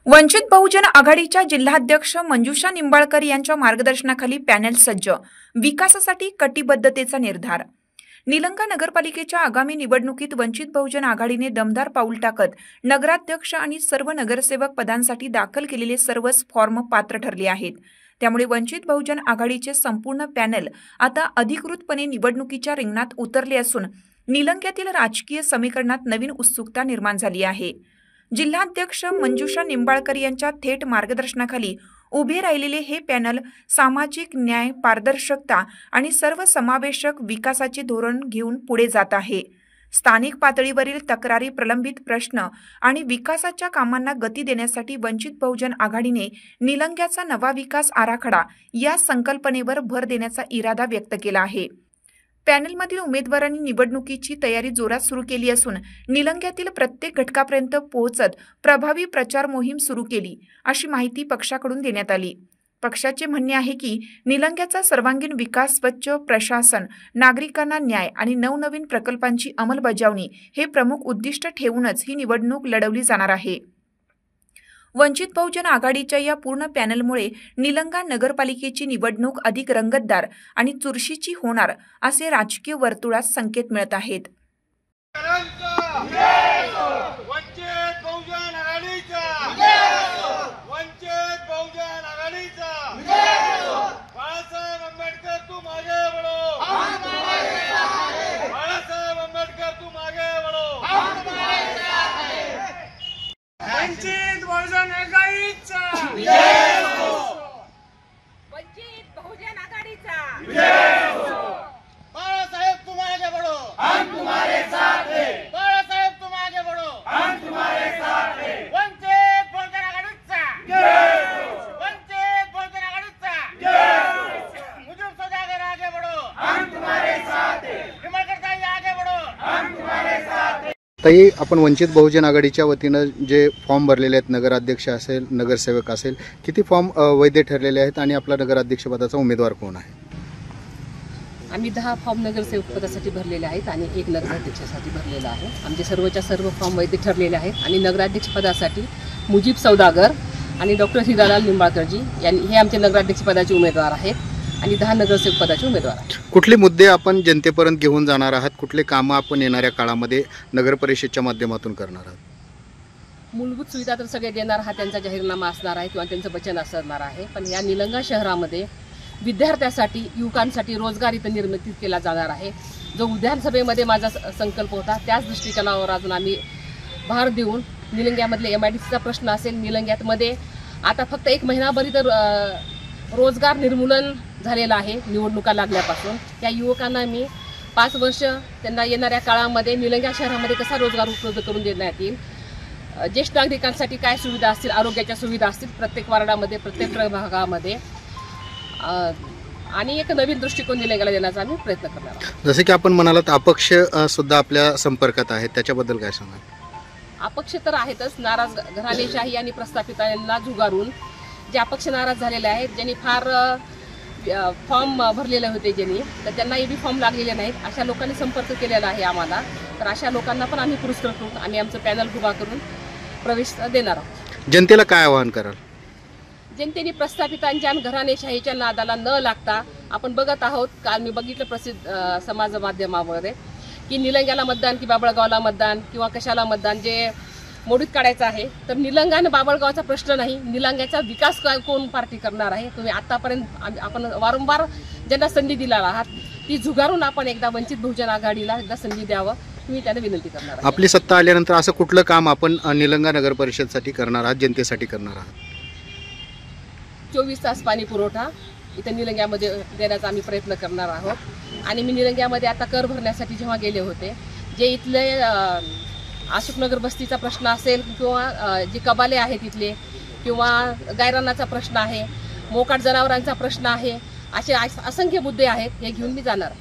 वंचित बहुजन आघाडीच्या जिल्हाध्यक्ष मंजुषा निंबाळकर यांच्या मार्गदर्शनाखाली पॅनल सज्ज, विकासासाठी कटिबद्धतेचा निर्धार। निलंगा नगरपालिकेच्या आगामी निवडणुकीत वंचित बहुजन आघाडीने दमदार पाऊल टाकत नगराध्यक्ष आणि सर्व नगरसेवक पदांसाठी दाखल केलेले सर्वच फॉर्म पात्र ठरले आहेत। त्यामुळे वंचित बहुजन आघाडीचे संपूर्ण पॅनल आता अधिकृतपणे निवडणुकीच्या रिंगणात उतरले असून निलंग्यातील राजकीय समीकरणात नवीन उत्सुकता निर्माण झाली आहे। जिल्हाध्यक्ष मंजुषा निंबाळकर यांच्या थेट मार्गदर्शनाखाली उभे राहिलेले हे पॅनल सामाजिक न्याय, पारदर्शकता आणि सर्वसमावेशक विकासाचे धोरण घेऊन पुढे जात आहे। स्थानिक पातळीवरील तक्रारी, प्रलंबित प्रश्न आणि विकासाच्या कामांना गती देण्यासाठी वंचित बहुजन आघाडीने निलंग्याचा नवा विकास आराखडा या संकल्पनेवर भर देण्याचा इरादा व्यक्त केला आहे। पॅनलमधील उमेदवारांनी निवडणुकीची तयारी जोरात सुरू केली असून निलंग्यातील प्रत्येक घटकापर्यंत पोहोचत प्रभावी प्रचार मोहीम सुरू केली, अशी माहिती पक्षाकडून देण्यात आली। पक्षाचे म्हणणे आहे की निलंग्याचा सर्वांगीण विकास, स्वच्छ प्रशासन, नागरिकांना न्याय आणि नवनवीन प्रकल्पांची अंमलबजावणी हे प्रमुख उद्दिष्ट ठेवूनच ही निवडणूक लढवली जाणार आहे। वंचित बहुजन आघाडीच्या या पूर्ण पॅनलमुळे निलंगा नगरपालिकेची निवडणूक अधिक रंगतदार आणि चुरशीची होणार असे राजकीय वर्तुळात संकेत मिळत आहेत। वंचित बहुजन आघाडीचा विजय हो, वंचित बहुजन आघाडीचा विजय हो। बाळासाहेब तुम आगे बढ़ो, हम तुम्हारे साथ हैं। बाळासाहेब तुम आगे बढ़ो, हम तुम्हारे साथ हैं। वंचित बहुजन आघाडीचा विजय हो, वंचित बहुजन आघाडीचा विजय हो। मुझे सौदागर आगे बढ़ो, हम तुम्हारे साथ हैं। निंबाळकर साहेब आगे बढ़ो, हम तुम्हारे साथ हैं। ताई, आपण वंचित बहुजन आघाडीच्या वतीनं जे फॉर्म भरलेले आहेत, नगराध्यक्ष असेल, नगरसेवक असेल, किती फॉर्म वैध ठरलेले आहेत आणि आपला नगराध्यक्षपदाचा उमेदवार कोण आहे? आम्ही 10 फॉर्म नगरसेवक पदासाठी भरलेले आहेत आणि 1 नगराध्यक्षासाठी भरलेला आहे। आमचे सर्वच्या सर्व फॉर्म वैध ठरलेले आहेत आणि नगराध्यक्ष पदासाठी मुजीब सौदागर आणि डॉक्टर हिरालाल निंबाळकरजी यांनी हे आमचे नगराध्यक्ष पदाचे उमेदवार आहेत आणि 10 नगरसेवक पदाचे उमेदवार आहेत। कुठले मुद्दे आपण जनतेपर्यंत घेऊन जाणार आहात? कुठले कामं आपण येणाऱ्या काळामध्ये नगर परिषदेच्या माध्यमातून करणार आहात? मूलभूत सुविधा तर सगळे देणार हा त्यांचा जाहीरनामा असणार आहे किंवा त्यांचं वचन असणार आहे, पण या निलंगा शहरामध्ये विद्यार्थ्यांसाठी, युवकांसाठी रोजगार इथं निर्मिती केला जाणार आहे। जो विधानसभेमध्ये माझा संकल्प होता त्याच दृष्टिकोनावर अजून आम्ही भार देऊन निलंग्यामधले MIDCचा प्रश्न असेल, निलंग्यामध्ये आता फक्त 1 महिनाभर तर रोजगार निर्मूलन झालेलं आहे निवडणुका लागल्यापासून। त्या युवकांना मी 5 वर्ष त्यांना येणाऱ्या काळामध्ये निलंगा शहरामध्ये कसा रोजगार उपलब्ध करून देण्यात येईल, ज्येष्ठ नागरिकांसाठी काय सुविधा असतील, आरोग्याच्या सुविधा असतील प्रत्येक वार्डामध्ये, प्रत्येक प्रभागामध्ये, आणि एक नवीन दृष्टिकोन निलंग्याला देण्याचा आम्ही प्रयत्न करणार आहोत। जसे की आपण म्हणालात अपक्ष सुद्धा आपल्या संपर्कात आहेत, त्याच्याबद्दल काय सांगाल? अपक्ष तर आहेतच, नाराज घराणेशाही आणि प्रस्थापितांना झुगारून जे अपक्ष नाराज झालेले आहेत, ज्यांनी फार फॉर्म भरलेले होते ज्यांनी, तर त्यांना बी फॉर्म लागलेले नाहीत, अशा लोकांनी संपर्क केलेला आहे आम्हाला। तर अशा लोकांना पण आम्ही पुरस्कृत करून आणि आमचं पॅनल उभा करून प्रवेश देणार आहोत। जनतेला काय आवाहन कराल? जनतेने प्रस्थापितांच्या आणि घराणेशाहीच्या नादाला न लागता, आपण बघत आहोत, काल मी बघितलं प्रसिद्ध समाज माध्यमावर की निलंग्याला मतदान की बाबळगावला मतदान किंवा कशाला मतदान जे मोडीत काढायचं आहे, तर निलंगा आणि बाबळगावचा प्रश्न नाही, निलंग्याचा विकास कोण पार्टी करणार आहे। तुम्ही आतापर्यंत आपण वारंवार ज्यांना संधी दिला आहात ती झुगारून आपण एकदा वंचित बहुजन आघाडीला एकदा संधी द्यावं, तुम्ही त्यांना विनंती करणार आहे। आपली सत्ता आल्यानंतर असं कुठलं काम आपण निलंगा नगर परिषदसाठी करणार आहात, जनतेसाठी करणार आहात? 24 तास पाणी पुरवठा इथं निलंग्यामध्ये देण्याचा आम्ही प्रयत्न करणार आहोत। आणि मी निलंग्यामध्ये आता कर भरण्यासाठी जेव्हा गेले होते, जे इथले अशोकनगर बस्तीचा प्रश्न असेल किंवा जे कबाले आहेत इथले किंवा गायरानाचा प्रश्न आहे, मोकाट जनावरांचा प्रश्न आहे, असे असंख्य मुद्दे आहेत, हे घेऊन मी जाणार।